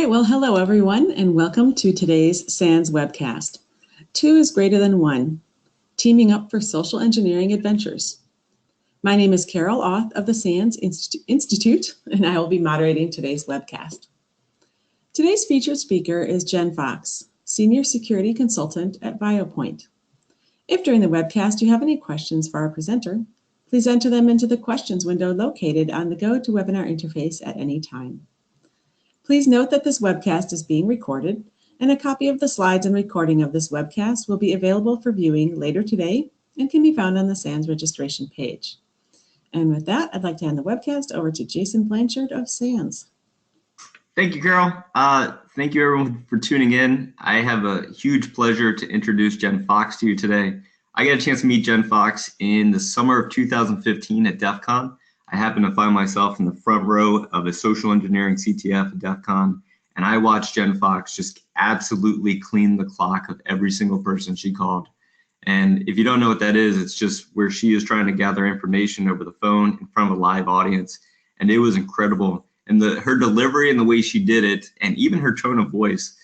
right, well, hello everyone, and welcome to today's SANS webcast. 2 is greater than 1, teaming up for social engineering adventures. My name is Carol Auth of the SANS Institute, and I will be moderating today's webcast. Today's featured speaker is Jen Fox, Senior Security Consultant at BioPoint. If during the webcast you have any questions for our presenter, please enter them into the questions window located on the GoToWebinar interface at any time. Please note that this webcast is being recorded, and a copy of the slides and recording of this webcast will be available for viewing later today and can be found on the SANS registration page. And with that, I'd like to hand the webcast over to Jason Blanchard of SANS. Thank you, Carol. Thank you, everyone, for tuning in. I have a huge pleasure to introduce Jen Fox to you today. I got a chance to meet Jen Fox in the summer of 2015 at DEF CON. I happened to find myself in the front row of a social engineering CTF at DEF CON, and I watched Jen Fox just absolutely clean the clock of every single person she called. And if you don't know what that is, it's just where she is trying to gather information over the phone in front of a live audience, and it was incredible. And her delivery and the way she did it, and even her tone of voice,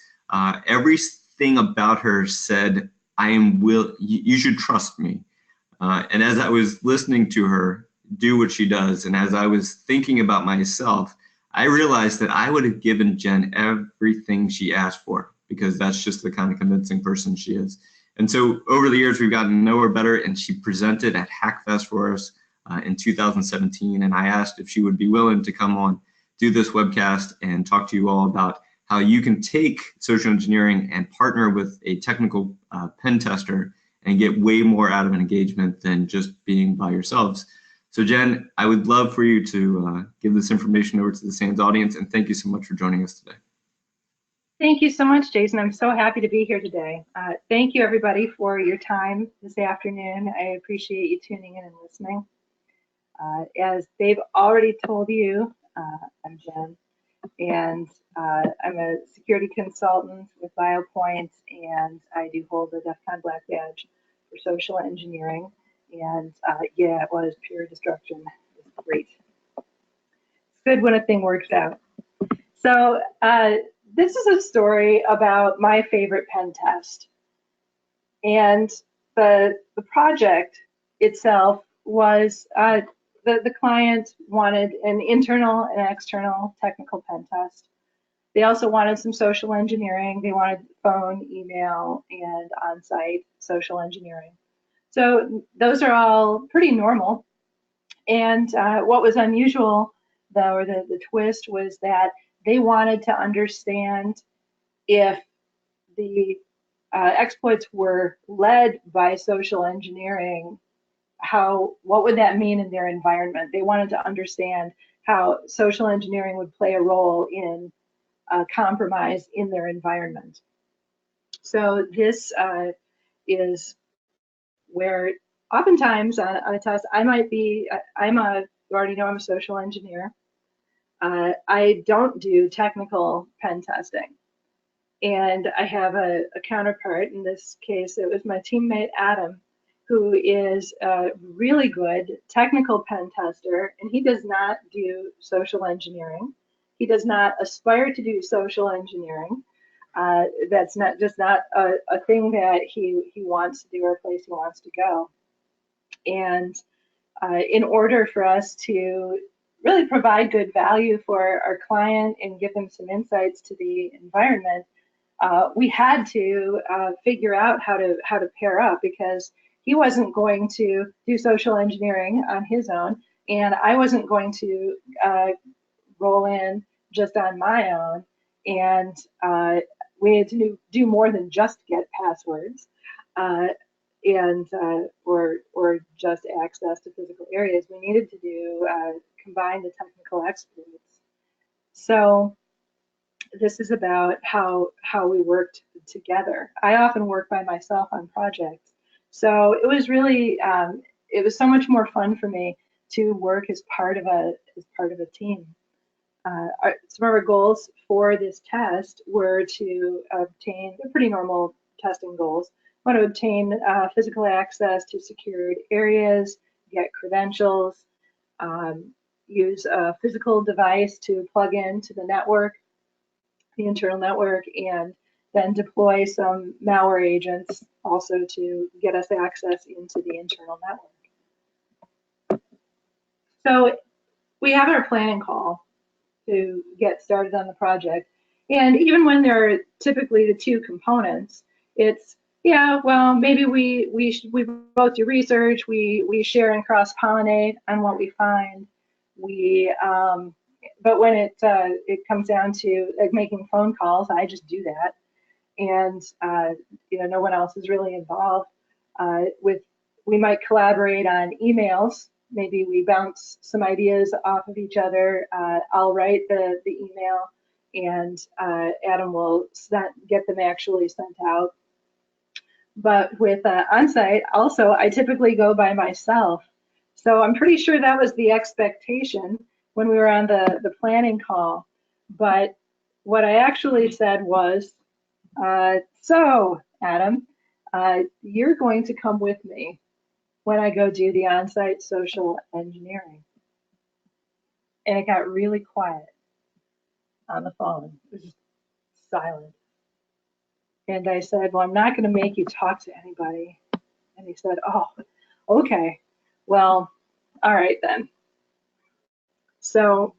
everything about her said, you should trust me. And as I was listening to her do what she does, and as I was thinking about myself, I realized that I would have given Jen everything she asked for, because that's just the kind of convincing person she is. And so over the years, we've gotten to know her better, and she presented at Hackfest for us in 2017, and I asked if she would be willing to come on, do this webcast, and talk to you all about how you can take social engineering and partner with a technical pen tester and get way more out of an engagement than just being by yourselves. So Jen, I would love for you to give this information over to the SANS audience, and thank you so much for joining us today. Thank you so much, Jason. I'm so happy to be here today. Thank you, everybody, for your time this afternoon. I appreciate you tuning in and listening. As they've already told you, I'm Jen, and I'm a security consultant with BioPoint, and I do hold the DEF CON Black Badge for social engineering. And yeah, it was pure destruction. It was great. It's good when a thing works out. So this is a story about my favorite pen test. And the project itself was the client wanted an internal and external technical pen test. They also wanted some social engineering. They wanted phone, email, and on-site social engineering. So those are all pretty normal. And what was unusual, though, or the twist, was that they wanted to understand if the exploits were led by social engineering, what would that mean in their environment? They wanted to understand how social engineering would play a role in compromise in their environment. So this is where oftentimes on a test, I might be, you already know I'm a social engineer. I don't do technical pen testing. And I have a counterpart. In this case, it was my teammate, Adam, who is a really good technical pen tester, and he does not do social engineering. He does not aspire to do social engineering. That's not a thing that he wants to do or a place he wants to go. And in order for us to really provide good value for our client and give them some insights to the environment, we had to figure out how to pair up, because he wasn't going to do social engineering on his own, and I wasn't going to roll in just on my own. And we had to do more than just get passwords or just access to physical areas. We needed to do combine the technical exploits. So this is about how we worked together. I often work by myself on projects, so it was really it was so much more fun for me to work as part of a team. Some of our goals for this test were to obtain, they're pretty normal testing goals. We want to obtain physical access to secured areas, get credentials, use a physical device to plug into the network, the internal network, and then deploy some malware agents also to get us access into the internal network. So we have our planning call to get started on the project. And even when there are typically the two components, it's, yeah, well, maybe we both do research, we share and cross-pollinate on what we find. But when it comes down to like making phone calls, I just do that, and no one else is really involved. We might collaborate on emails. Maybe we bounce some ideas off of each other. I'll write the email, and Adam will get them actually sent out. But with onsite, also, I typically go by myself. So I'm pretty sure that was the expectation when we were on the planning call. But what I actually said was, so Adam, you're going to come with me when I go do the onsite social engineering. And it got really quiet on the phone. It was just silent. And I said, well, I'm not going to make you talk to anybody. And he said, oh, okay, well, all right then. So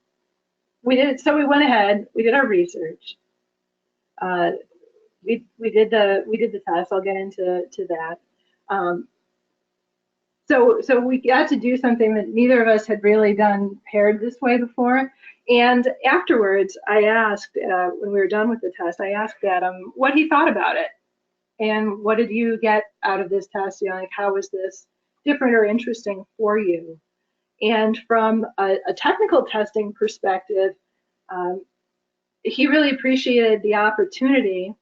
we went ahead, we did our research. We did the test. I'll get into that. So we got to do something that neither of us had really done paired this way before. And afterwards, I asked, when we were done with the test, I asked Adam what he thought about it. And what did you get out of this test? Like, how was this different or interesting for you? And from a technical testing perspective, he really appreciated the opportunity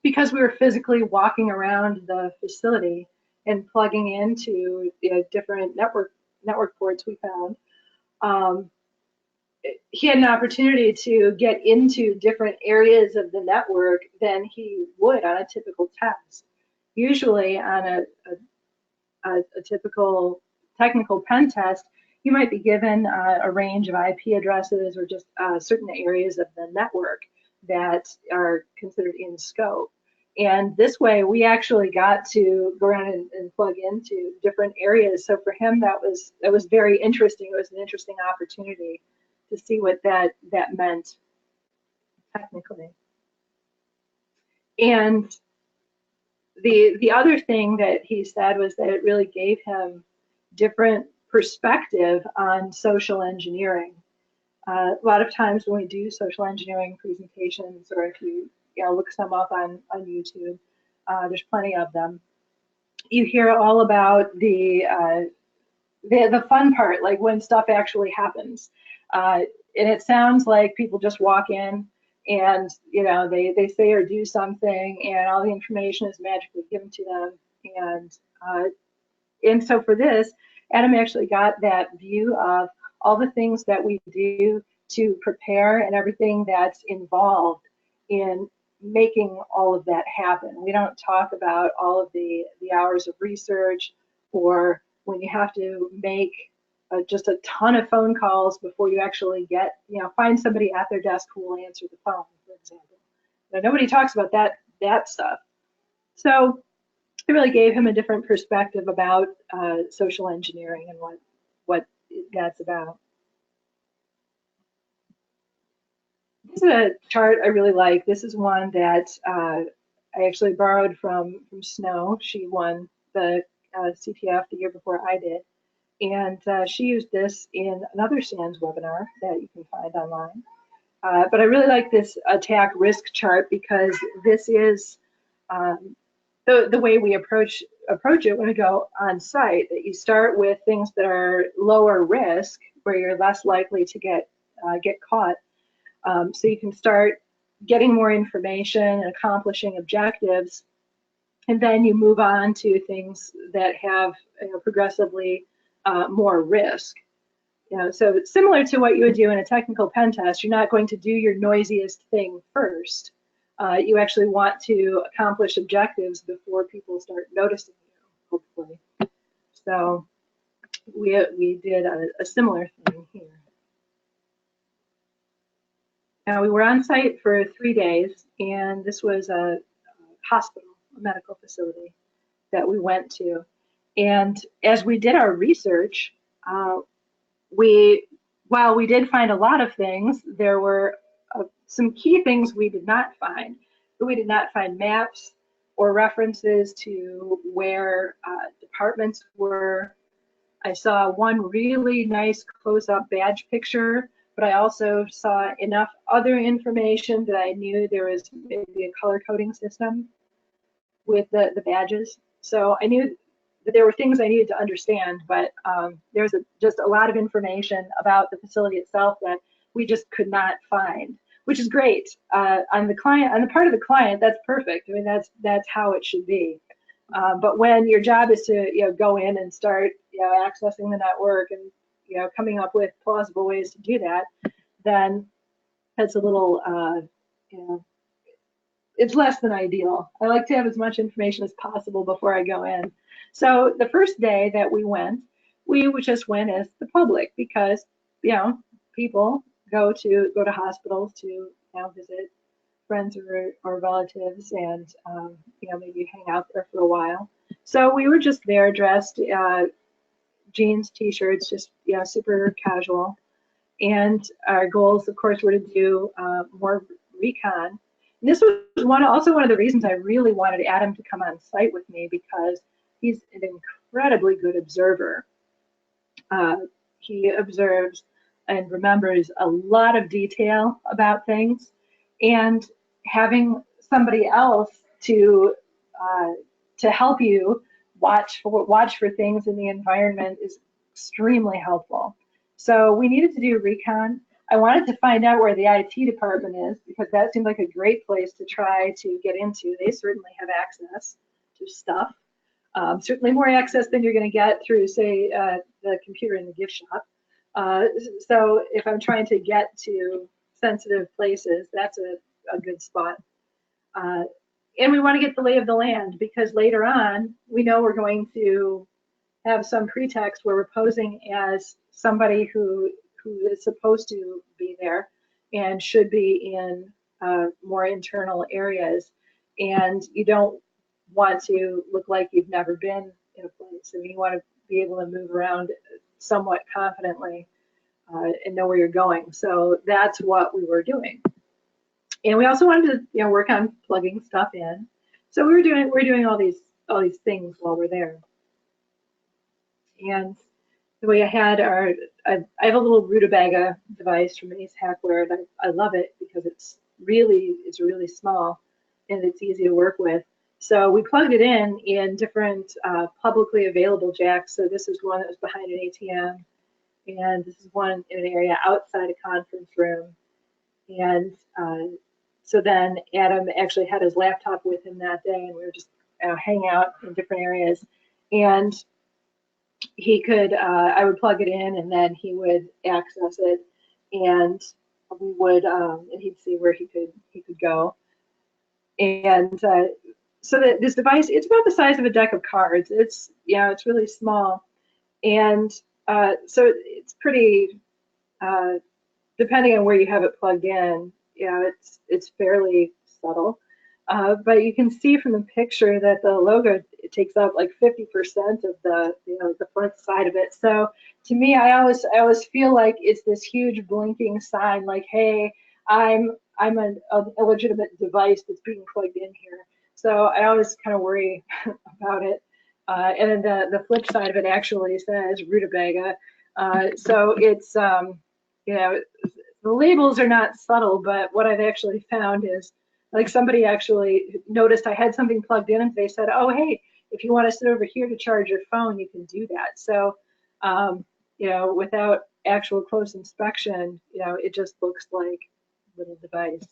because we were physically walking around the facility and plugging into different network ports we found. He had an opportunity to get into different areas of the network than he would on a typical test. Usually on a typical technical pen test, you might be given a range of IP addresses or just certain areas of the network that are considered in scope. And this way, we actually got to go around and plug into different areas. So for him, that was very interesting. It was an interesting opportunity to see what that meant technically. And the other thing that he said was that it really gave him different perspective on social engineering. A lot of times when we do social engineering presentations, or if you look some up on YouTube, there's plenty of them. You hear all about the fun part, like when stuff actually happens. And it sounds like people just walk in and they say or do something, and all the information is magically given to them. And so for this, Adam actually got that view of all the things that we do to prepare and everything that's involved in making all of that happen. We don't talk about all of the hours of research, or when you have to make just a ton of phone calls before you actually find somebody at their desk who will answer the phone, for example. Now, nobody talks about that stuff. So it really gave him a different perspective about social engineering and what that's about. This is a chart I really like. This is one that I actually borrowed from Snow. She won the CTF the year before I did. And she used this in another SANS webinar that you can find online. But I really like this attack risk chart because this is the way we approach it when we go on site. That you start with things that are lower risk, where you're less likely to get caught. So you can start getting more information and accomplishing objectives, and then you move on to things that have progressively more risk. So similar to what you would do in a technical pen test, you're not going to do your noisiest thing first. You actually want to accomplish objectives before people start noticing you, hopefully. So we did a similar thing here. Now, we were on site for 3 days, and this was a hospital, a medical facility that we went to. And as we did our research, while we did find a lot of things, there were some key things we did not find. We did not find maps or references to where departments were. I saw one really nice close-up badge picture, but I also saw enough other information that I knew there was maybe a color coding system with the badges. So I knew that there were things I needed to understand, but there was just a lot of information about the facility itself that we just could not find, which is great. On the part of the client, that's perfect. I mean, that's how it should be. But when your job is to go in and start accessing the network and coming up with plausible ways to do that, then that's a little it's less than ideal. I like to have as much information as possible before I go in. So the first day that we just went as the public, because people go to hospitals to visit friends or relatives, and maybe hang out there for a while. So we were just there dressed jeans, t-shirts, just super casual. And our goals, of course, were to do more recon. And this was also one of the reasons I really wanted Adam to come on site with me, because he's an incredibly good observer. He observes and remembers a lot of detail about things, and having somebody else to help you watch for things in the environment is extremely helpful. So we needed to do recon. I wanted to find out where the IT department is, because that seemed like a great place to try to get into. They certainly have access to stuff, certainly more access than you're going to get through, say, the computer in the gift shop. So if I'm trying to get to sensitive places, that's a good spot. And we want to get the lay of the land, because later on, we know we're going to have some pretext where we're posing as somebody who is supposed to be there and should be in more internal areas. And you don't want to look like you've never been in a place. I mean, you want to be able to move around somewhat confidently and know where you're going. So that's what we were doing. And we also wanted to work on plugging stuff in. So we're doing all these things while we're there. And we had I have a little rutabaga device from Ace Hackware that I love it, because it's really small and it's easy to work with. So we plugged it in different publicly available jacks. So this is one that was behind an ATM, and this is one in an area outside a conference room. And so then Adam actually had his laptop with him that day, and we were just hanging out in different areas. And he could, I would plug it in, and then he would access it, and we would, and he'd see where he could go. And so that this device, it's about the size of a deck of cards. It's it's really small, and so it's pretty, depending on where you have it plugged in, it's fairly subtle. But you can see from the picture that the logo, it takes up like 50% of the the front side of it. So to me, I always feel like it's this huge blinking sign, like, hey, I'm an illegitimate device that's being plugged in here. So I always kind of worry about it. And then the flip side of it actually says rutabaga. So it's the labels are not subtle, but what I've actually found is, like, somebody actually noticed I had something plugged in, and they said, oh, hey, if you want to sit over here to charge your phone, you can do that. So, without actual close inspection, it just looks like a little device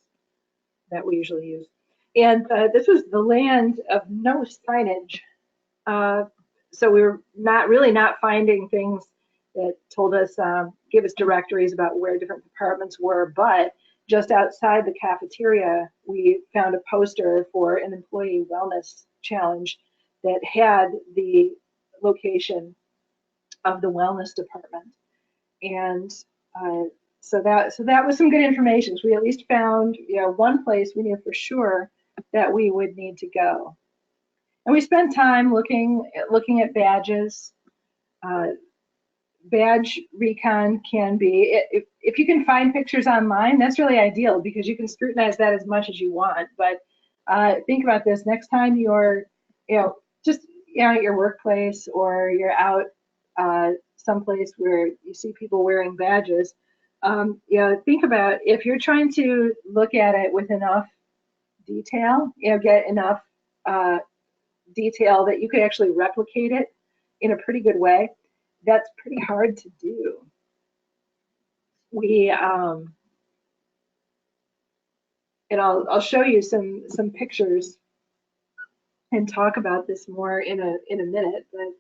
that we usually use. And this was the land of no signage. So we were not finding things that told us, give us directories about where different departments were, but just outside the cafeteria, we found a poster for an employee wellness challenge that had the location of the wellness department. And So that was some good information. So we at least found, one place we knew for sure that we would need to go. And we spent time looking at badges. Badge recon can be, if you can find pictures online, that's really ideal because you can scrutinize that as much as you want. But think about this: next time you're, just at your workplace or you're out someplace where you see people wearing badges, think about if you're trying to look at it with enough detail, get enough detail that you could actually replicate it in a pretty good way. That's pretty hard to do. And I'll show you some pictures and talk about this more in a minute. But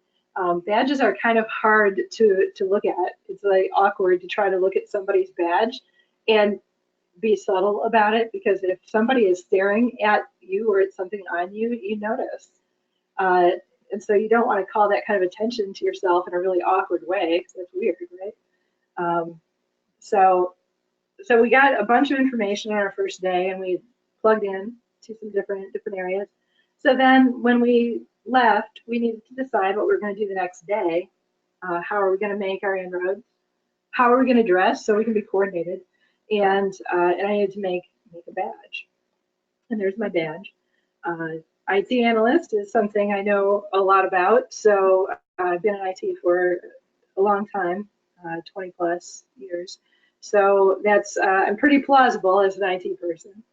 badges are kind of hard to look at. It's like awkward to try to look at somebody's badge and be subtle about it, because if somebody is staring at you or at something on you, you notice. And so you don't want to call that kind of attention to yourself in a really awkward way, because that's weird, right? So we got a bunch of information on our first day, and we plugged in to some different areas. So then when we left, we needed to decide what we were going to do the next day. How are we going to make our inroads? How are we going to dress so we can be coordinated? And I needed to make a badge. And there's my badge. IT analyst is something I know a lot about. So I've been in IT for a long time, 20 plus years. So that's, I'm pretty plausible as an IT person.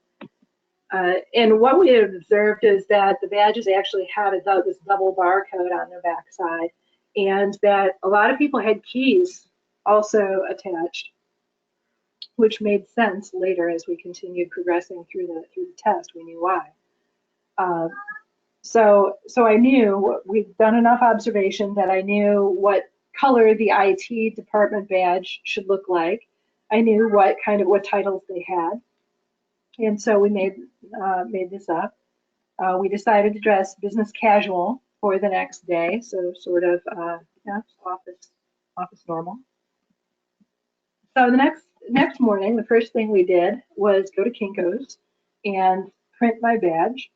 And what we have observed is that the badges actually had this double barcode on their backside, and that a lot of people had keys also attached, which made sense later as we continued progressing through the test. We knew why. So I knew we'd done enough observation that I knew what color the IT department badge should look like. I knew what titles they had, and so we made this up. We decided to dress business casual for the next day, so sort of office normal. So the next morning, the first thing we did was go to Kinko's and print my badge.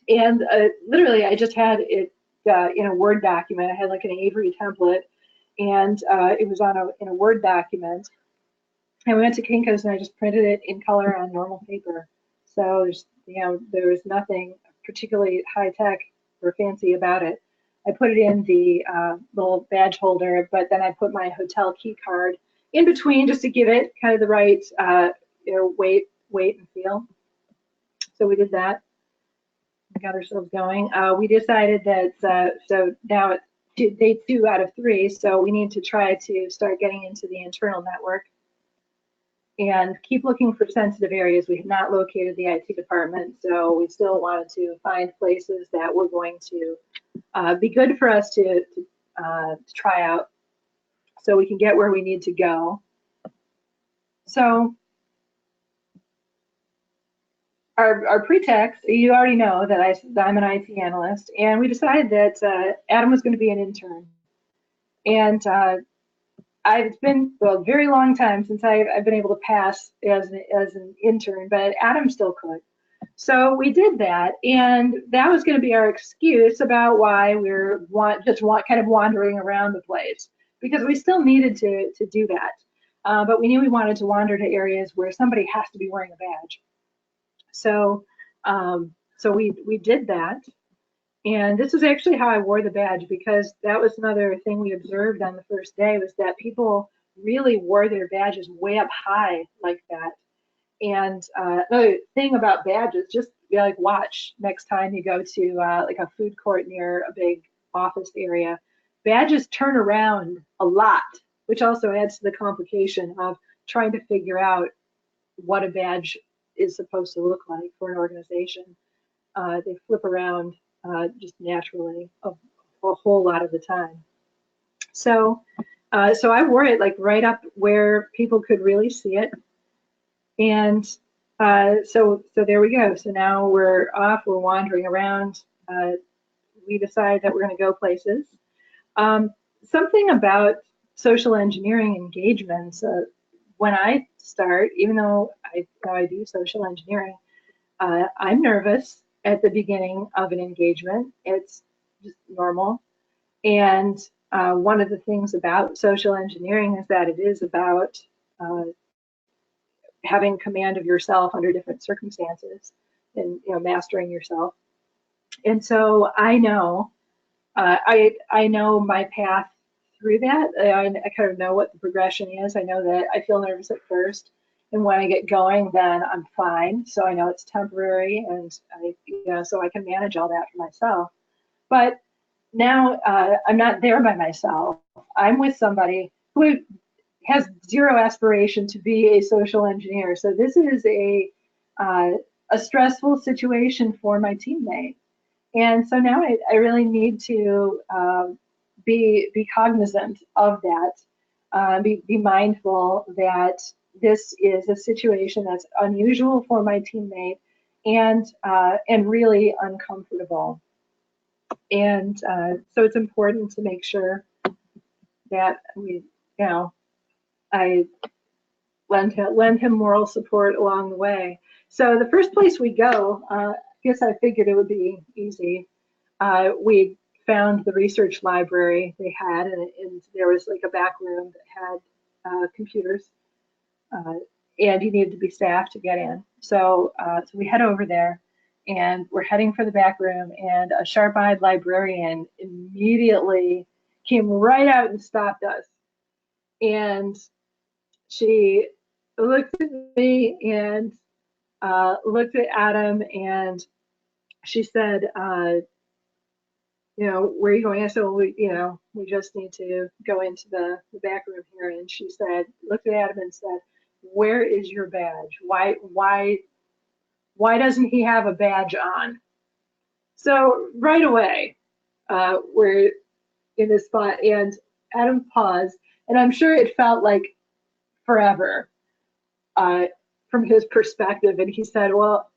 And literally, I just had it in a Word document. I had like an Avery template, and it was in a Word document. And we went to Kinko's, and I just printed it in color on normal paper. So there was nothing particularly high tech or fancy about it. I put it in the little badge holder, but then I put my hotel key card in between just to give it kind of the right weight and feel. So we did that. We got ourselves going. We decided that so now it's day 2 out of 3, so we need to try to start getting into the internal network and keep looking for sensitive areas. We have not located the IT department, so we still wanted to find places that were going to be good for us to try out, so we can get where we need to go. So our pretext, you already know that I'm an IT analyst, and we decided that Adam was going to be an intern. And it's been a very long time since I've been able to pass as an intern, but Adam still could. So we did that, and that was going to be our excuse about why we're kind of wandering around the place, because we still needed to do that. But we knew we wanted to wander to areas where somebody has to be wearing a badge. So we did that, and this is actually how I wore the badge, because that was another thing we observed on the first day, was that people really wore their badges way up high like that. And another thing about badges, just watch next time you go to like a food court near a big office area. Badges turn around a lot, which also adds to the complication of trying to figure out what a badge is supposed to look like for an organization. They flip around just naturally a whole lot of the time. So I wore it like right up where people could really see it. And so there we go. So now we're off, we're wandering around. We decide that we're going to go places. Something about social engineering engagements, when I start, even though I do social engineering, I'm nervous at the beginning of an engagement. It's just normal. And one of the things about social engineering is that it is about having command of yourself under different circumstances and mastering yourself. And so I know I know my path through that. I kind of know what the progression is. I know that I feel nervous at first, and when I get going, then I'm fine. So I know it's temporary, and so I can manage all that for myself. But now I'm not there by myself. I'm with somebody who has zero aspiration to be a social engineer. So this is a stressful situation for my teammate. And so now I really need to be cognizant of that, be mindful that this is a situation that's unusual for my teammate and really uncomfortable. And so it's important to make sure that I lend him moral support along the way. So the first place we go, I guess I figured it would be easy. We found the research library they had, and there was like a back room that had computers, and you needed to be staffed to get in. So we head over there, and we're heading for the back room, and a sharp-eyed librarian immediately came right out and stopped us. And she looked at me and looked at Adam, and she said, where are you going? I said, well, we just need to go into the back room here. And she said, looked at Adam and said, where is your badge? Why doesn't he have a badge on? So right away, we're in this spot, and Adam paused, and I'm sure it felt like forever from his perspective. And he said, well,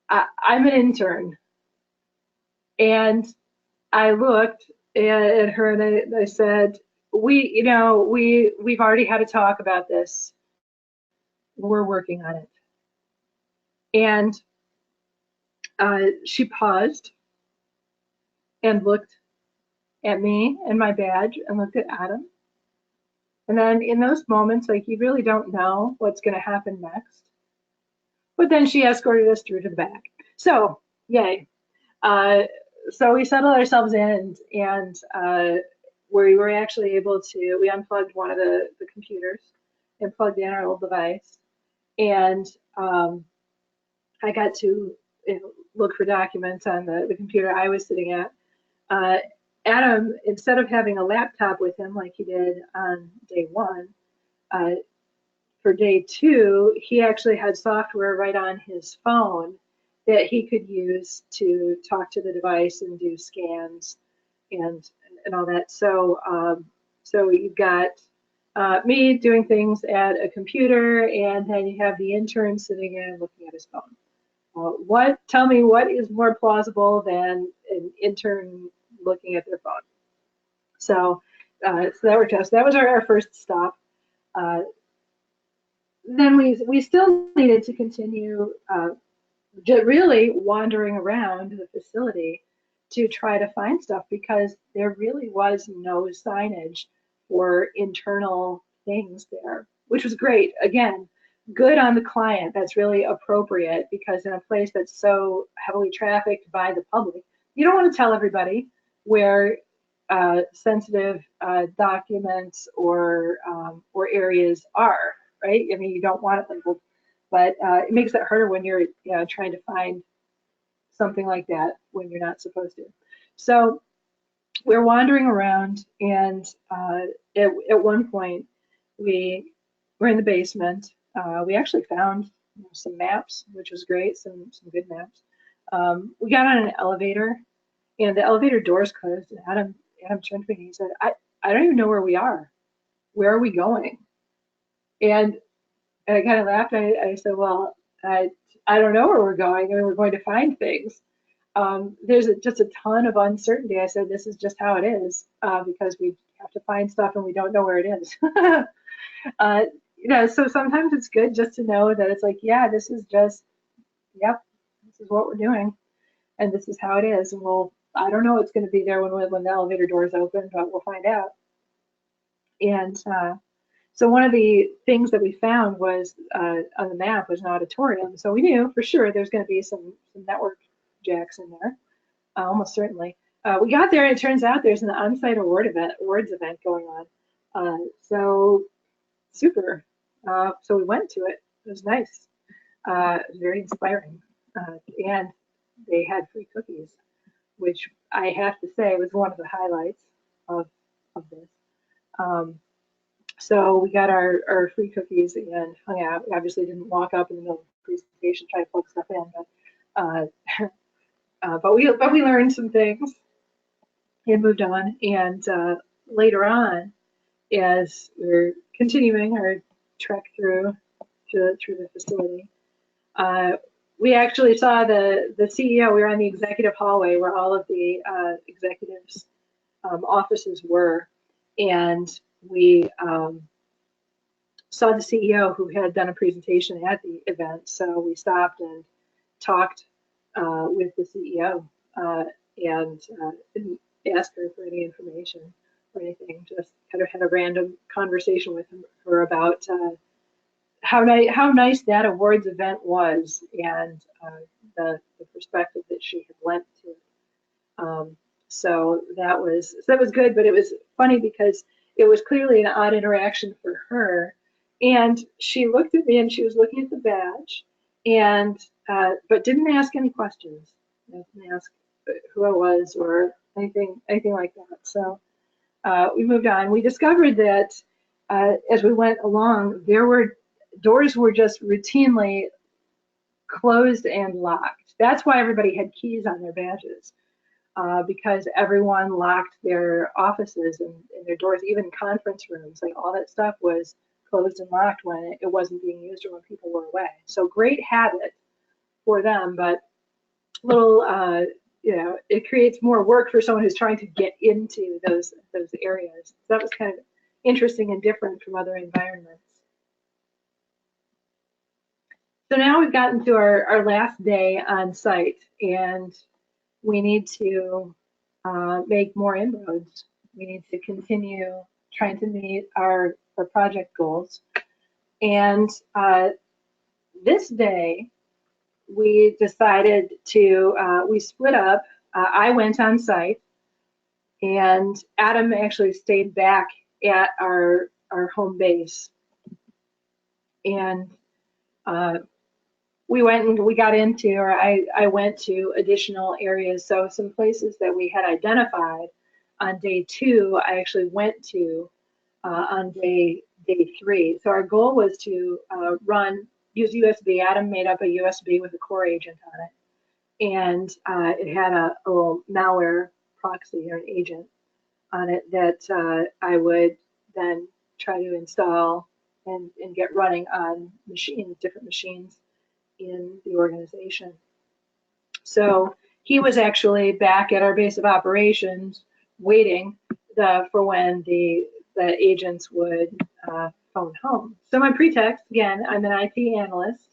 I'm an intern. And I looked at her and I said, we've already had a talk about this. We're working on it. And she paused and looked at me and my badge and looked at Adam. And then in those moments, like, you really don't know what's going to happen next. But then she escorted us through to the back. So, yay. So we settled ourselves in, and we were actually able to, we unplugged one of the computers and plugged in our old device. And I got to look for documents on the computer I was sitting at. Adam, instead of having a laptop with him like he did on day one, for day two, he actually had software right on his phone that he could use to talk to the device and do scans and all that. So you've got me doing things at a computer, and then you have the intern sitting in looking at his phone. Tell me what is more plausible than an intern looking at their phone? So that worked out. So that was our first stop. Then we still needed to continue really wandering around the facility to try to find stuff, because there really was no signage for internal things there, which was great. Again, good on the client. That's really appropriate, because in a place that's so heavily trafficked by the public, you don't want to tell everybody where sensitive documents or areas are, right? I mean, you don't want it labeled, but it makes it harder when you're trying to find something like that when you're not supposed to. So we're wandering around, and at one point we were in the basement. We actually found some maps, which was great, some good maps. We got on an elevator, and the elevator doors closed, and Adam turned to me and he said, I don't even know where we are. Where are we going? And I kind of laughed. I said, well, I don't know where we're going, and we're going to find things. There's just a ton of uncertainty. I said, this is just how it is, because we have to find stuff and we don't know where it is. so sometimes it's good just to know that it's like, yeah, this is just, yep, this is what we're doing, and this is how it is. And I don't know what's going to be there when the elevator doors open, but we'll find out. And so one of the things that we found was on the map was an auditorium. So we knew for sure there's going to be some network jacks in there, almost certainly. We got there and it turns out there's an on-site awards event going on. So super. So we went to it. It was nice. It was very inspiring. And they had free cookies, which I have to say was one of the highlights of this. So we got our free cookies and hung out. We obviously didn't walk up in the middle of the presentation try to plug stuff in, but we learned some things and moved on. And later on, as we're continuing our trek through the facility, we actually saw the CEO. We were on the executive hallway where all of the executives' offices were, and we saw the CEO who had done a presentation at the event. So we stopped and talked with the CEO and didn't ask her for any information or anything. Just kind of had a random conversation with her about how nice that awards event was and the perspective that she had lent to it. So that was good, but it was funny because it was clearly an odd interaction for her. And she looked at me and she was looking at the badge, and but didn't ask any questions. Didn't ask who I was or anything like that. So we moved on. We discovered that as we went along, doors were just routinely closed and locked. That's why everybody had keys on their badges. Because everyone locked their offices and their doors, even conference rooms, like all that stuff was closed and locked when it wasn't being used or when people were away. So great habit for them, but little, it creates more work for someone who's trying to get into those areas. So that was kind of interesting and different from other environments. So now we've gotten to our last day on site, and we need to make more inroads. We need to continue trying to meet our project goals. And this day, we decided to, we split up. I went on site, and Adam actually stayed back at our home base. And we went and we got into, or I went to additional areas. So some places that we had identified on day 2, I actually went to on day 3. So our goal was to use USB. Adam made up a USB with a core agent on it. And it had a little malware proxy or an agent on it that I would then try to install and get running on different machines in the organization. So he was actually back at our base of operations waiting for when the agents would phone home. So my pretext, again, I'm an IT analyst.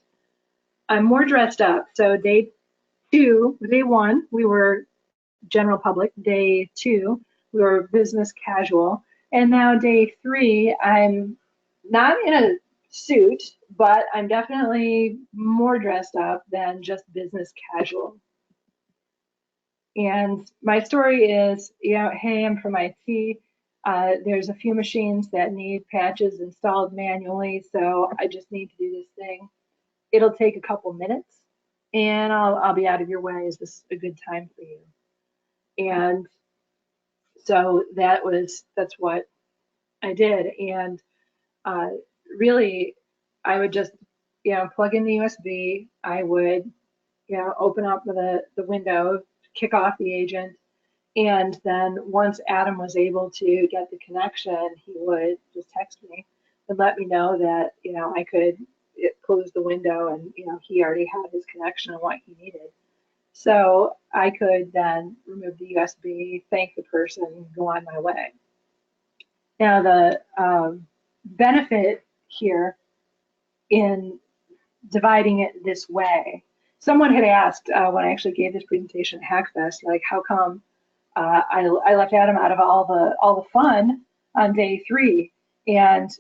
I'm more dressed up. So day 1, we were general public. Day 2, we were business casual. And now day 3, I'm not in a suit, but I'm definitely more dressed up than just business casual. And my story is, hey, I'm from IT. There's a few machines that need patches installed manually, so I just need to do this thing. It'll take a couple minutes, and I'll be out of your way. Is this a good time for you? And so that's what I did. And really, I would just, plug in the USB. I would, open up the window, kick off the agent, and then once Adam was able to get the connection, he would just text me and let me know that, I could close the window and, he already had his connection and what he needed. So I could then remove the USB, thank the person, and go on my way. Now the benefit here in dividing it this way. Someone had asked when I actually gave this presentation at Hackfest, like, how come I left Adam out of all the fun on day 3, and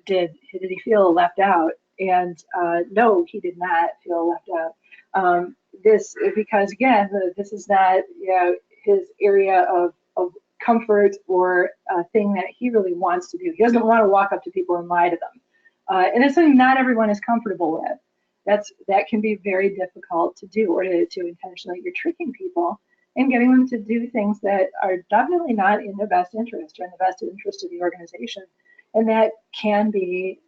did he feel left out? And no, he did not feel left out. This because again, this is not his area of comfort or a thing that he really wants to do. He doesn't want to walk up to people and lie to them, and it's something not everyone is comfortable with. That can be very difficult to do, or to intentionally, you're tricking people and getting them to do things that are definitely not in their best interest or in the best interest of the organization. And that can be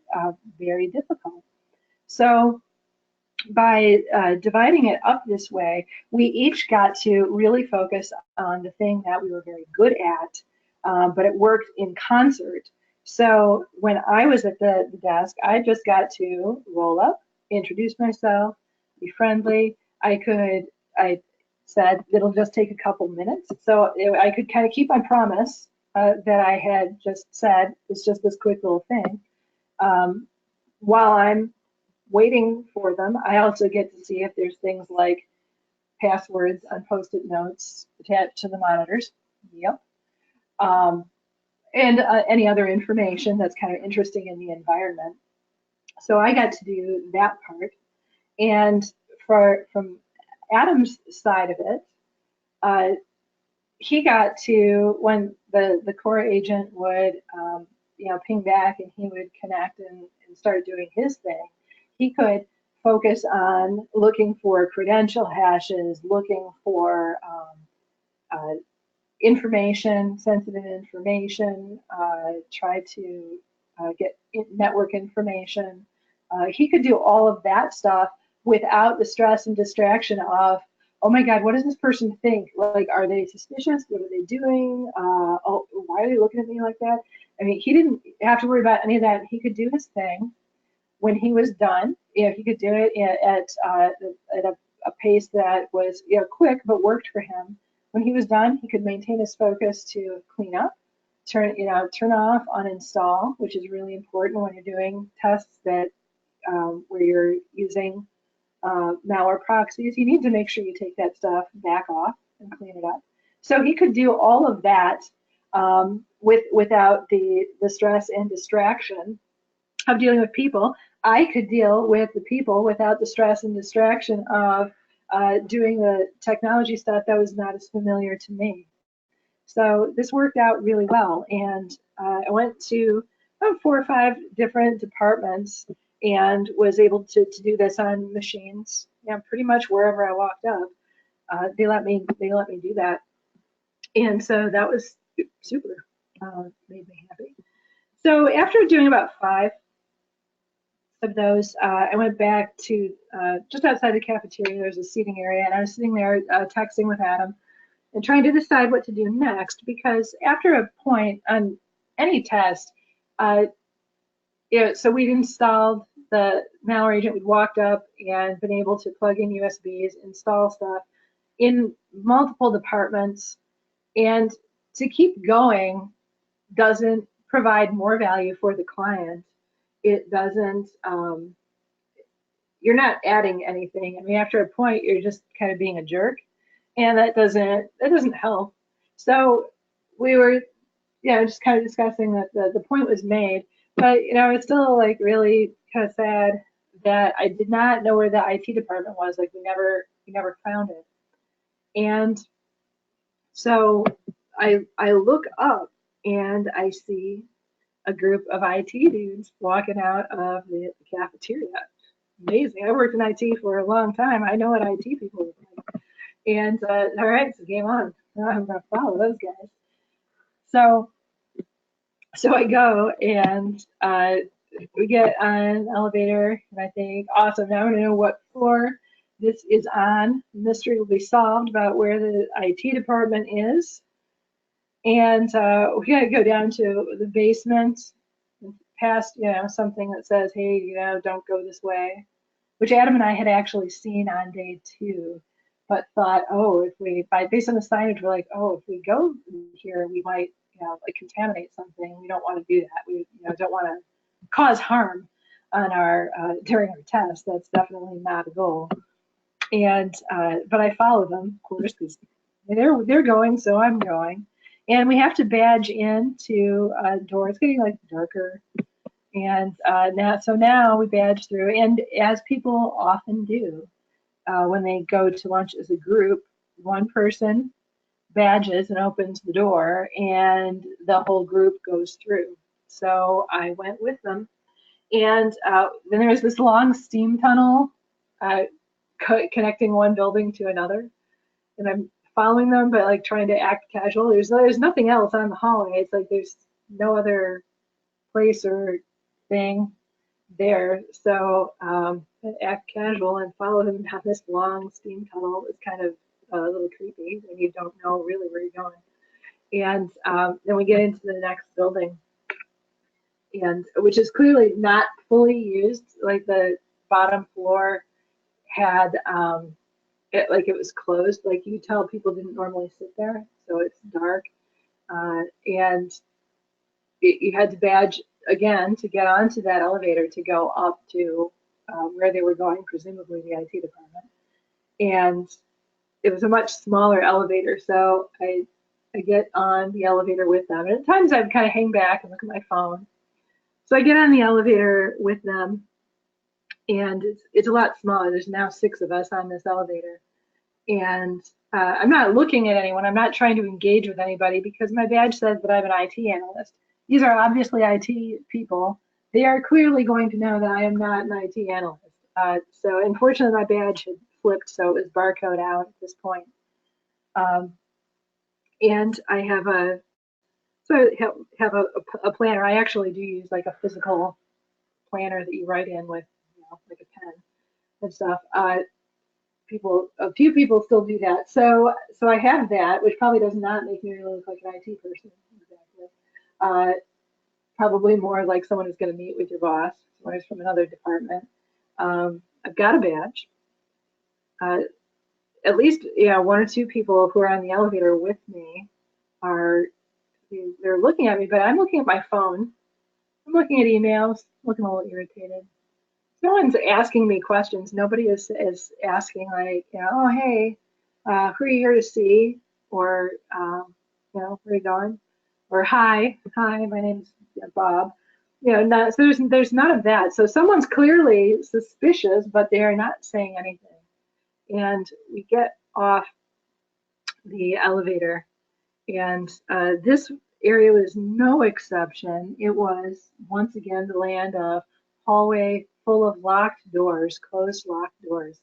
very difficult. So by dividing it up this way, we each got to really focus on the thing that we were very good at, but it worked in concert. So when I was at the desk, I just got to roll up, introduce myself, be friendly. I said it'll just take a couple minutes, so I could kind of keep my promise that I had just said. It's just this quick little thing. While I'm waiting for them, I also get to see if there's things like passwords on Post-it notes attached to the monitors. Yep. And any other information that's kind of interesting in the environment. So I got to do that part. And from Adam's side of it, he got to, when the core agent would ping back and he would connect and start doing his thing, he could focus on looking for credential hashes, looking for information, sensitive information, try to get network information. He could do all of that stuff without the stress and distraction of, oh my God, what does this person think? Like, are they suspicious? What are they doing? Oh, why are they looking at me like that? I mean, he didn't have to worry about any of that. He could do his thing. When he was done, he could do it at a pace that was quick but worked for him. When he was done, he could maintain his focus to clean up, turn off, uninstall, which is really important when you're doing tests that where you're using malware proxies. You need to make sure you take that stuff back off and clean it up. So he could do all of that without the stress and distraction of dealing with people. I could deal with the people without the stress and distraction of doing the technology stuff that was not as familiar to me. So this worked out really well. And I went to about 4 or 5 different departments and was able to do this on machines. Pretty much wherever I walked up, they let me do that. And so that was super, made me happy. So after doing about 5 of those, I went back to just outside the cafeteria. There's a seating area, and I was sitting there texting with Adam and trying to decide what to do next, because after a point on any test, so we'd installed the malware agent, we'd walked up and been able to plug in USBs, install stuff in multiple departments, and to keep going doesn't provide more value for the client. It doesn't, you're not adding anything. I mean, after a point, you're just kind of being a jerk, and that doesn't help. So we were, just kind of discussing that the point was made, but it's still like really kind of sad that I did not know where the IT department was. Like we never found it. And so I look up and I see a group of IT dudes walking out of the cafeteria. Amazing. I worked in IT for a long time. I know what IT people look like. And all right, so game on. I'm going to follow those guys. So I go and we get on an elevator, and I think, awesome, now I'm going to know what floor this is on. The mystery will be solved about where the IT department is. And we got to go down to the basement, past, something that says, hey, don't go this way, which Adam and I had actually seen on day 2, but thought, oh, based on the signage, we're like, oh, if we go here, we might, like contaminate something. We don't want to do that. We don't want to cause harm on our during our test. That's definitely not a goal. And but I follow them, of course, because they're going, so I'm going. And we have to badge into doors. It's getting like darker, and now we badge through. And as people often do, when they go to lunch as a group, one person badges and opens the door, and the whole group goes through. So I went with them, and then there was this long steam tunnel connecting one building to another, and I'm following them, but like trying to act casual. There's nothing else on the hallway. It's like there's no other place or thing there, so act casual and follow him down this long steam tunnel. It's kind of a little creepy when you don't know really where you're going. And then we get into the next building, and which is clearly not fully used. Like the bottom floor had it was closed. Like you tell people didn't normally sit there, so it's dark, and you had to badge again to get onto that elevator to go up to where they were going, presumably the IT department. And it was a much smaller elevator, so I get on the elevator with them. And at times I'd kind of hang back and look at my phone. So I get on the elevator with them, and it's a lot smaller. There's now 6 of us on this elevator. And I'm not looking at anyone. I'm not trying to engage with anybody because my badge says that I'm an IT analyst. These are obviously IT people. They are clearly going to know that I am not an IT analyst. So unfortunately, my badge had flipped, so it was barcode out at this point. And I have a planner. I actually do use like a physical planner that you write in with, like a pen and stuff. A few people still do that. So I have that, which probably does not make me really look like an IT person exactly. Probably more like someone who's going to meet with your boss, someone who's from another department. I've got a badge. At least 1 or 2 people who are on the elevator with me they're looking at me, but I'm looking at my phone. I'm looking at emails, looking a little irritated. No one's asking me questions. Nobody is asking like, oh, hey, who are you here to see? Or, where are you going? Or hi, my name's Bob. So there's none of that. So someone's clearly suspicious, but they are not saying anything. And we get off the elevator, and this area was no exception. It was once again the land of hallway full of locked doors, closed locked doors.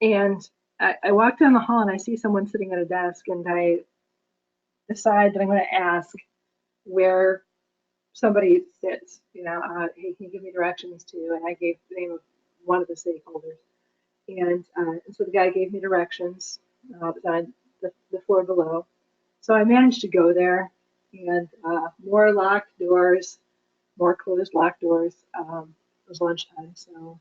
And I walk down the hall and I see someone sitting at a desk, and I decide that I'm going to ask where somebody sits. Hey, can you give me directions to? And I gave the name of one of the stakeholders. And so the guy gave me directions on the floor below. So I managed to go there, and more locked doors, more closed locked doors. It was lunchtime, so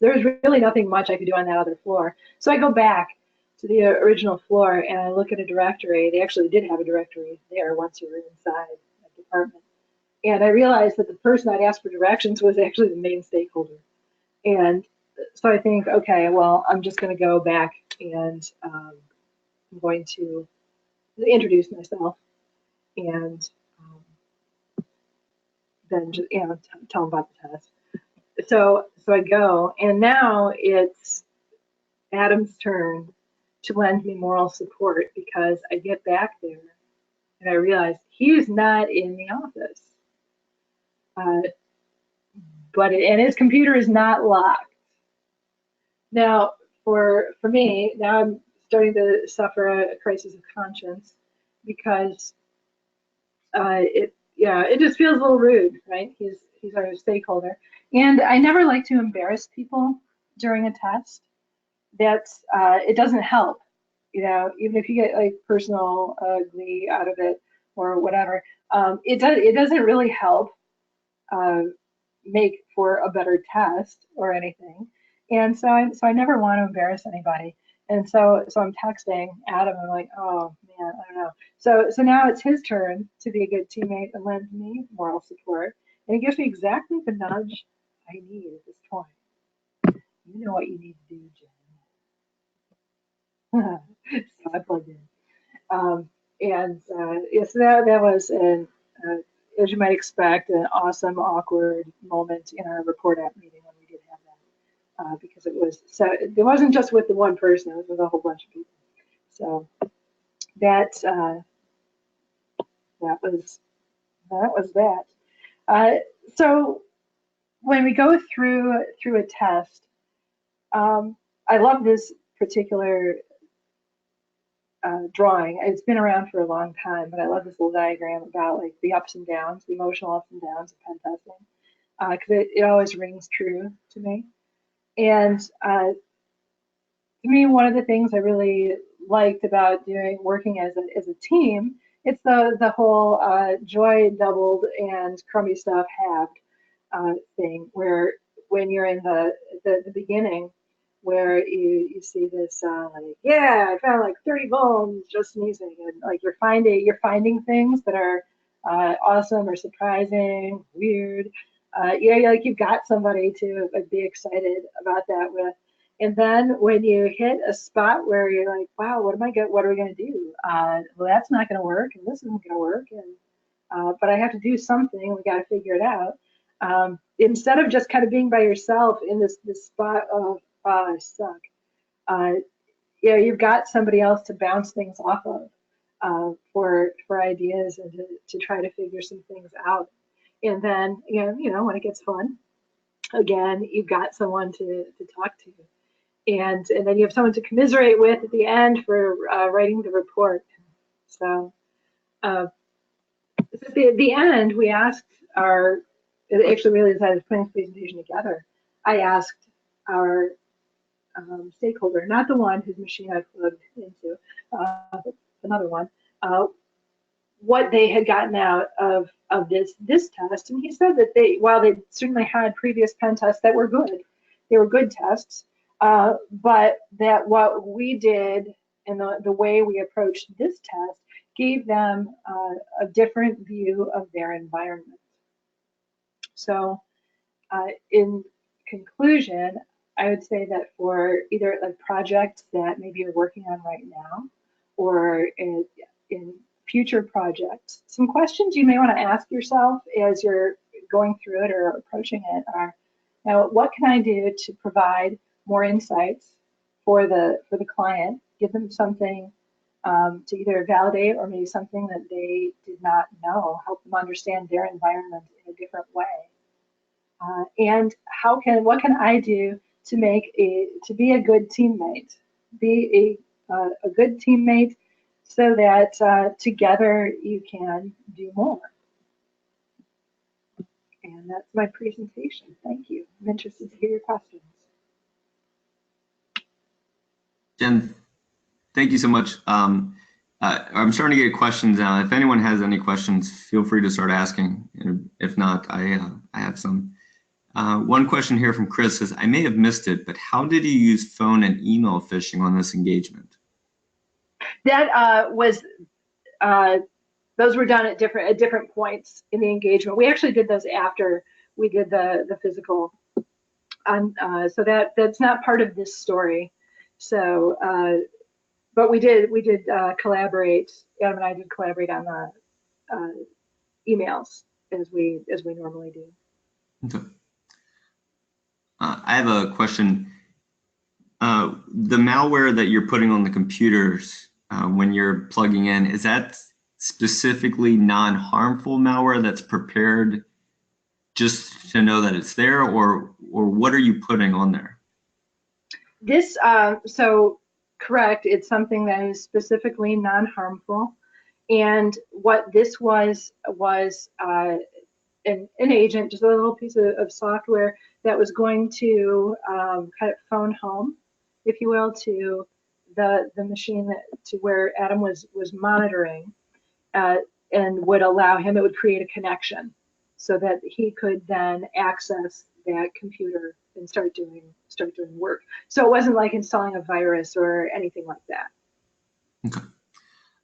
there was really nothing much I could do on that other floor. So I go back to the original floor and I look at a directory. They actually did have a directory there once you were inside that department. And I realized that the person I'd asked for directions was actually the main stakeholder. And so I think, okay, well, I'm just going to go back and I'm going to introduce myself and then just tell them about the test. So I go, and now it's Adam's turn to lend me moral support, because I get back there and I realize he's not in the office, and his computer is not locked. Now, for me, now I'm starting to suffer a crisis of conscience, because it just feels a little rude, right? He's our stakeholder, and I never like to embarrass people during a test. It doesn't help, even if you get like personal glee out of it or whatever. It doesn't really help make for a better test or anything. And so I never want to embarrass anybody. And so I'm texting Adam. I'm like, oh man, I don't know. So now it's his turn to be a good teammate and lend me moral support. And it gives me exactly the nudge I need at this point. You know what you need to do, Jen. So I plugged in. Yes, that was as you might expect, an awesome, awkward moment in our report app meeting when we did have that, because it wasn't just with the one person; it was with a whole bunch of people. So that was that. So when we go through a test, I love this particular drawing. It's been around for a long time, but I love this little diagram about like the ups and downs, the emotional ups and downs of pen testing, because it always rings true to me. And to me, one of the things I really liked about working as a team, it's the whole joy doubled and crummy stuff halved thing, where when you're in the beginning, where you see this like, yeah, I found like 30 vulns just sneezing, and like you're finding things that are awesome or surprising, weird. Like you've got somebody to be excited about that with. And then when you hit a spot where you're like, wow, what are we gonna do? Well, that's not gonna work, and this isn't gonna work, and but I have to do something. We got to figure it out. Instead of just kind of being by yourself in this spot of I suck. You've got somebody else to bounce things off of for ideas and to try to figure some things out. And then when it gets fun, again, you've got someone to talk to, and then you have someone to commiserate with at the end for writing the report. So at the end, we asked actually really as I was putting this presentation together, I asked our stakeholder, not the one whose machine I plugged into, but another one, what they had gotten out of this test. And he said that while they certainly had previous pen tests that were good, they were good tests, but that what we did and the way we approached this test gave them a different view of their environment. So in conclusion, I would say that for either a project that maybe you're working on right now or in future projects, some questions you may want to ask yourself as you're going through it or approaching it are, now, what can I do to provide more insights for the client, give them something to either validate or maybe something that they did not know, help them understand their environment in a different way. And what can I do to be a good teammate, be a good teammate, so that together you can do more. And that's my presentation. Thank you. I'm interested to hear your questions. Jen, thank you so much. I'm starting to get questions now. If anyone has any questions, feel free to start asking. And if not, I have some. One question here from Chris says, I may have missed it, but how did you use phone and email phishing on this engagement? That those were done at different points in the engagement. We actually did those after we did the physical, so that's not part of this story. So, but we did collaborate. Adam and I did collaborate on the emails as we normally do. Okay. I have a question. The malware that you're putting on the computers when you're plugging in, is that specifically non-harmful malware that's prepared just to know that it's there, or what are you putting on there? This, so correct, it's something that is specifically non-harmful. And what this was an agent, just a little piece of software that was going to kind of phone home, if you will, to the machine to where Adam was monitoring, and would allow him, it would create a connection so that he could then access that computer and start doing work. So it wasn't like installing a virus or anything like that. Okay.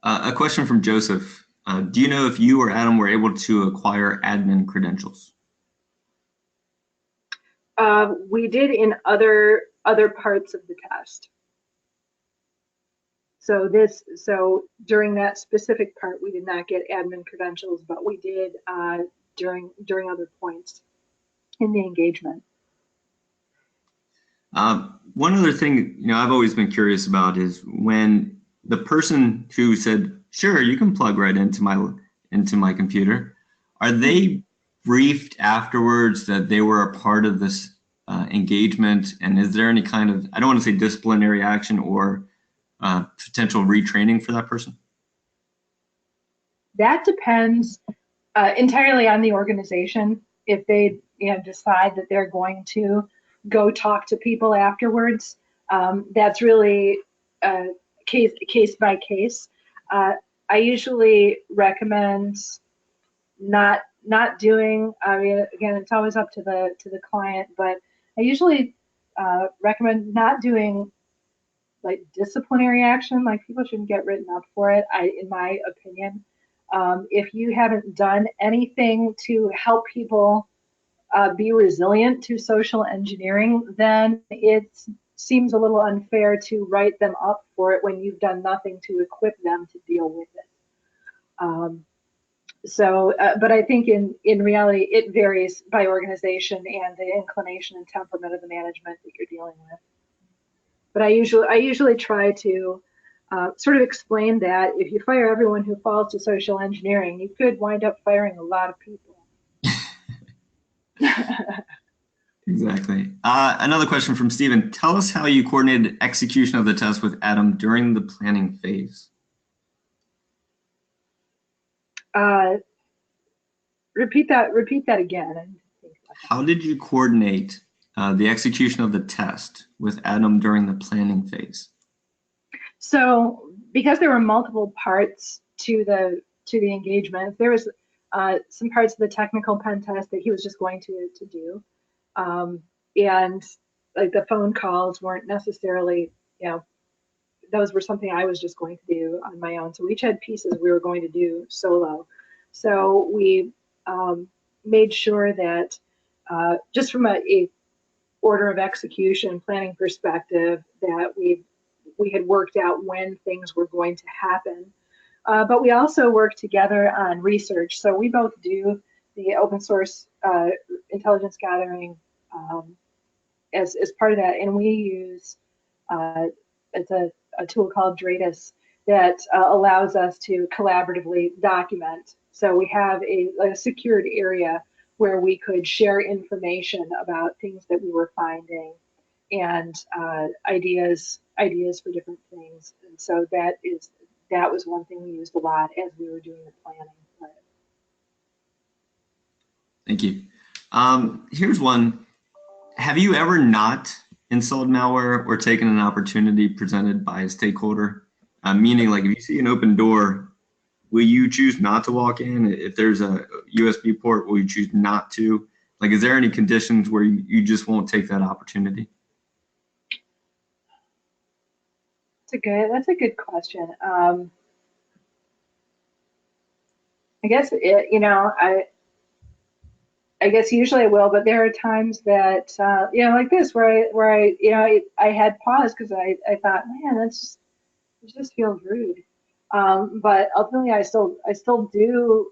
A question from Joseph. Do you know if you or Adam were able to acquire admin credentials? We did in other parts of the test. So during that specific part, we did not get admin credentials, but we did during other points in the engagement. One other thing, I've always been curious about is when the person who said, "Sure, you can plug right into my computer," are they briefed afterwards that they were a part of this engagement? And is there any kind of, I don't want to say disciplinary action or potential retraining for that person? That depends entirely on the organization. If they decide that they're going to go talk to people afterwards, that's really case by case. I usually recommend not doing. I mean, again, it's always up to the client, but I usually recommend not doing like disciplinary action. Like, people shouldn't get written up for it, in my opinion. If you haven't done anything to help people be resilient to social engineering, then it seems a little unfair to write them up for it when you've done nothing to equip them to deal with it. But I think in reality, it varies by organization and the inclination and temperament of the management that you're dealing with. But I usually try to sort of explain that if you fire everyone who falls to social engineering, you could wind up firing a lot of people. Exactly. Another question from Stephen. Tell us how you coordinated execution of the test with Adam during the planning phase. Repeat that again. How did you coordinate the execution of the test with Adam during the planning phase? So, because there were multiple parts to the engagement, there was some parts of the technical pen test that he was just going to do, and like the phone calls weren't necessarily, those were something I was just going to do on my own. So we each had pieces we were going to do solo. So we made sure that just from a order of execution planning perspective, that we had worked out when things were going to happen. But we also work together on research. So we both do the open source intelligence gathering as part of that, and we use it's a tool called Dratus that allows us to collaboratively document. So we have a secured area where we could share information about things that we were finding and ideas for different things. And so that was one thing we used a lot as we were doing the planning. Thank you. Here's one. Have you ever not installed malware or taken an opportunity presented by a stakeholder? Meaning, like, if you see an open door, will you choose not to walk in? If there's a USB port, will you choose not to? Like, is there any conditions where you just won't take that opportunity? That's a good question. I guess I guess usually I will, but there are times that like this where I had pause because I thought, man, it just feels rude. But ultimately, I still do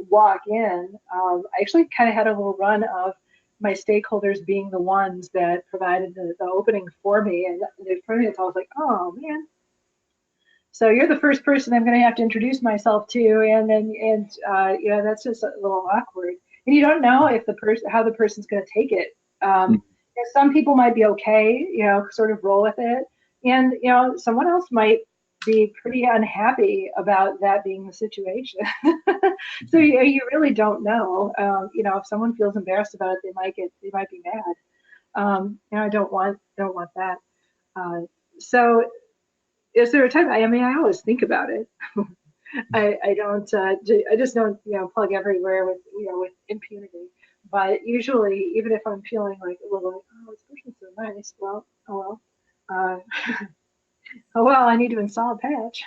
walk in. I actually kind of had a little run of my stakeholders being the ones that provided the opening for me, and for me, it's always like, oh man. So you're the first person I'm going to have to introduce myself to, and that's just a little awkward. And you don't know if how the person's going to take it. Some people might be okay, sort of roll with it, and someone else might be pretty unhappy about that being the situation. So you really don't know. If someone feels embarrassed about it, they might be mad. I don't want that. So is there a time? I mean, I always think about it. I don't. I just don't. Plug everywhere with impunity. But usually, even if I'm feeling like a little, oh, this person's so nice. Well, oh well. Oh well, I need to install a patch.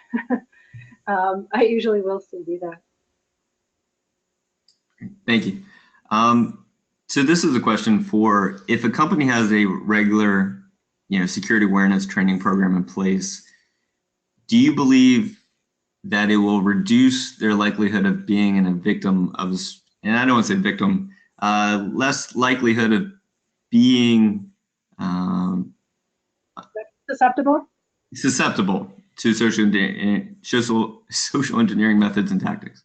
I usually will still do that. Thank you. So this is a question for, if a company has a regular, security awareness training program in place, do you believe that it will reduce their likelihood of being a victim of, and I don't want to say victim, less likelihood of being susceptible to social engineering methods and tactics?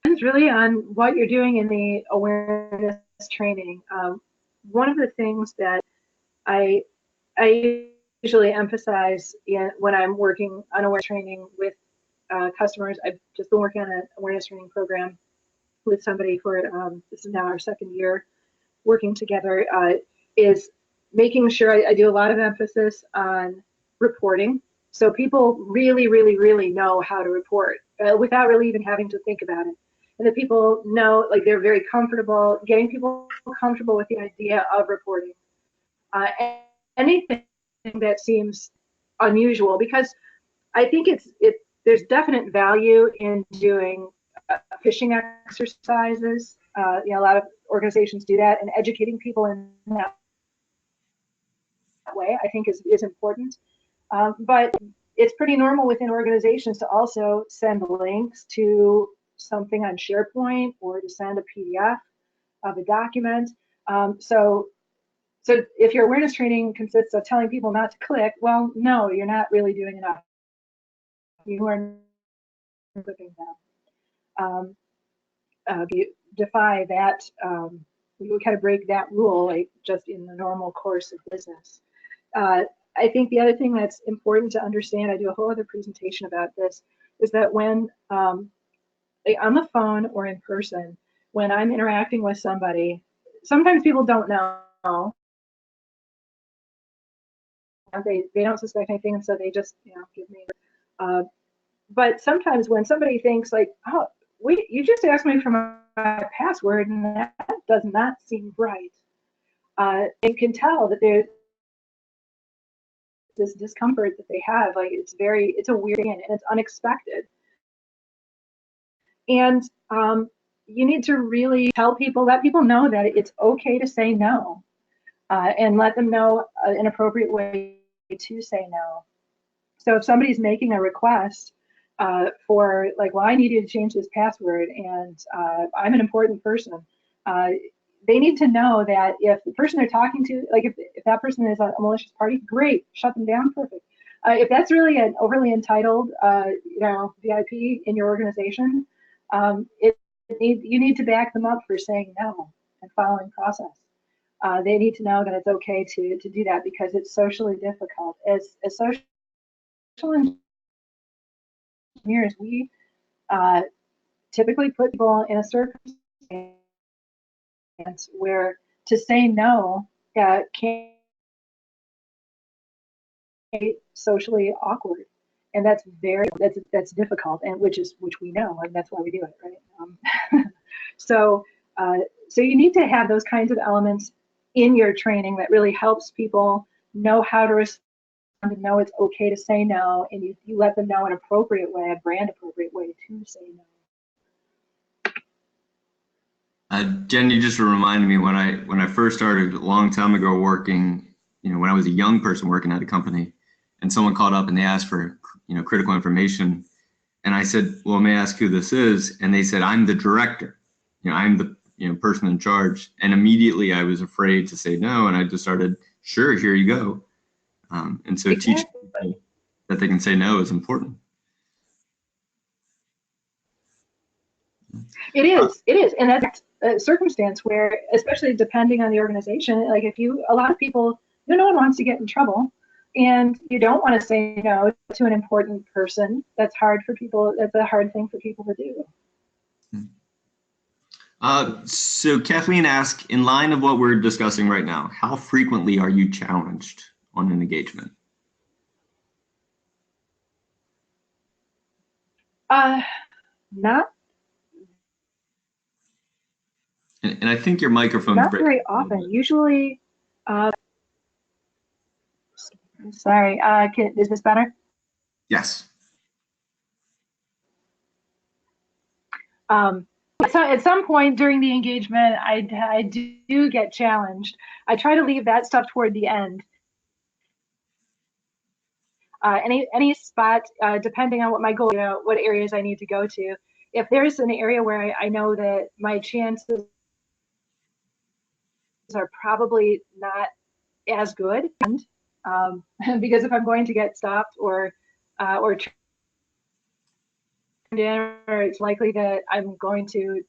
Depends really on what you're doing in the awareness training. One of the things that I usually emphasize when I'm working on awareness training with customers, I've just been working on an awareness training program with somebody for, this is now our second year working together, is making sure I do a lot of emphasis on reporting. So people really, really, really know how to report without really even having to think about it. And that people know, like, they're very comfortable, getting people comfortable with the idea of reporting. Anything that seems unusual, because I think there's definite value in doing phishing exercises. A lot of organizations do that, and educating people in that way, I think, is important. But it's pretty normal within organizations to also send links to something on SharePoint or to send a PDF of a document. So if your awareness training consists of telling people not to click, well, no, you're not really doing enough. You are clicking them. You defy that, you kind of break that rule, like, just in the normal course of business. I think the other thing that's important to understand, I do a whole other presentation about this, is that when like on the phone or in person, when I'm interacting with somebody, sometimes people don't know. They don't suspect anything, and so they just give me. But sometimes when somebody thinks like, oh, wait, you just asked me for my password, and that does not seem right. You can tell that there's this discomfort that they have. Like, it's a weird thing, and it's unexpected. And you need to really let people know that it's okay to say no, and let them know an appropriate way to say no. So if somebody's making a request for, like, well, I need you to change this password, and I'm an important person, they need to know that if the person they're talking to, like, if that person is a malicious party, great, shut them down, perfect. If that's really an overly entitled, VIP in your organization, you need to back them up for saying no and following process. They need to know that it's okay to do that, because it's socially difficult. As social engineers, we typically put people in a circumstance where to say no can be socially awkward, and that's difficult, and which we know, and that's why we do it, right? So you need to have those kinds of elements in your training that really helps people know how to respond, and know it's okay to say no, and you let them know an appropriate way, a brand appropriate way to say no. Jen, you just reminded me when I first started a long time ago working, when I was a young person working at a company, and someone called up and they asked for, critical information, and I said, well, may I ask who this is? And they said, I'm the director. I'm the person in charge. And immediately I was afraid to say no, and I just started, sure, here you go. And so Exactly. teaching people that they can say no is important. It is, and that's a circumstance where, especially depending on the organization, like a lot of people, no one wants to get in trouble, and you don't want to say no to an important person. That's hard for people. That's a hard thing for people to do. So Kathleen asked, in line of what we're discussing right now, how frequently are you challenged on an engagement? Not. And I think your microphone's not very often. Usually, sorry, is this better? Yes. So at some point during the engagement, I do get challenged. I try to leave that stuff toward the end. Any spot, depending on what my goal, what areas I need to go to. If there's an area where I know that my chances are probably not as good, because if I'm going to get stopped or turned in, or it's likely that I'm going to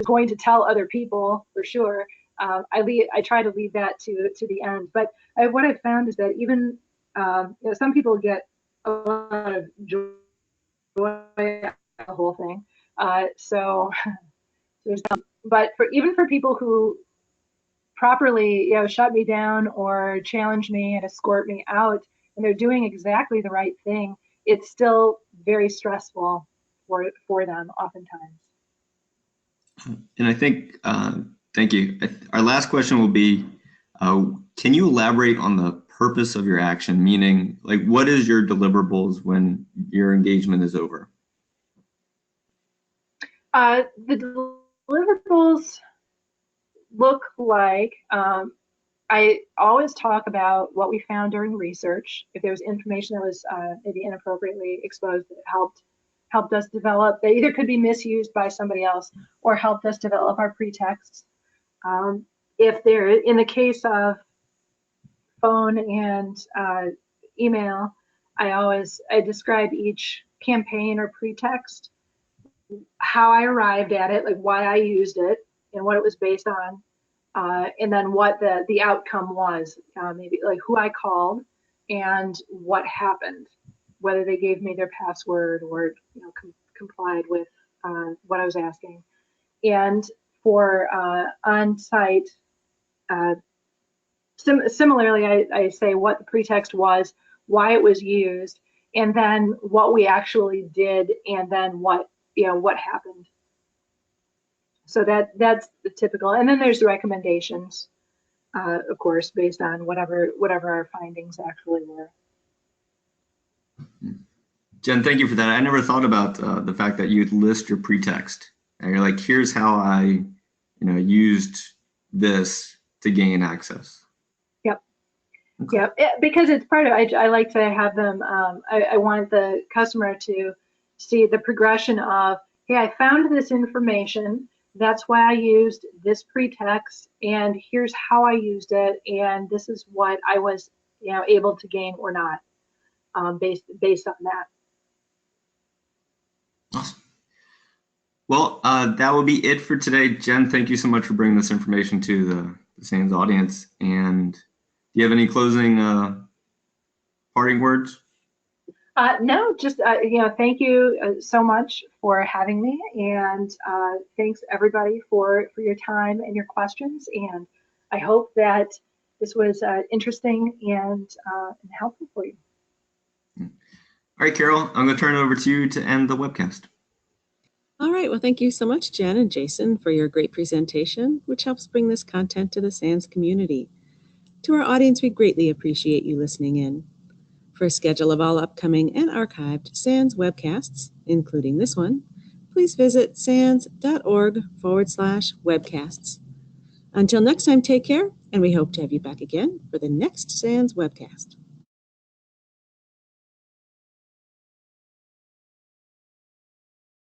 going to tell other people for sure. I try to leave that to the end. But what I've found is that even some people get a lot of joy out of the whole thing. So there's, but even for people who properly, shut me down or challenge me and escort me out, and they're doing exactly the right thing, it's still very stressful for them oftentimes. And I think, thank you. Our last question will be, can you elaborate on the purpose of your action? Meaning, like, what is your deliverables when your engagement is over? The deliverables look like, I always talk about what we found during research. If there was information that was maybe inappropriately exposed that helped us develop, that either could be misused by somebody else or helped us develop our pretexts. If there, in the case of phone and email, I describe each campaign or pretext, how I arrived at it, like why I used it and what it was based on. And then what the outcome was, maybe like who I called and what happened, whether they gave me their password or complied with what I was asking. And for on-site, similarly, I say what the pretext was, why it was used, and then what we actually did, and then what happened. So that's the typical, and then there's the recommendations, of course, based on whatever our findings actually were. Jen, thank you for that. I never thought about the fact that you'd list your pretext. And you're like, here's how I, used this to gain access. Yep. Okay. Yep. Because it's part of. I like to have them. I want the customer to see the progression of, hey, I found this information. That's why I used this pretext, and here's how I used it, and this is what I was, able to gain or not, based on that. Awesome. Well, that will be it for today. Jen, thank you so much for bringing this information to the SANS audience. And do you have any closing parting words? No, just, thank you so much for having me, and thanks everybody for your time and your questions. And I hope that this was interesting and helpful for you. All right, Carol, I'm going to turn it over to you to end the webcast. All right. Well, thank you so much, Jen and Jason, for your great presentation, which helps bring this content to the SANS community. To our audience, we greatly appreciate you listening in. For a schedule of all upcoming and archived SANS webcasts, including this one, please visit sans.org/webcasts. Until next time, take care, and we hope to have you back again for the next SANS webcast.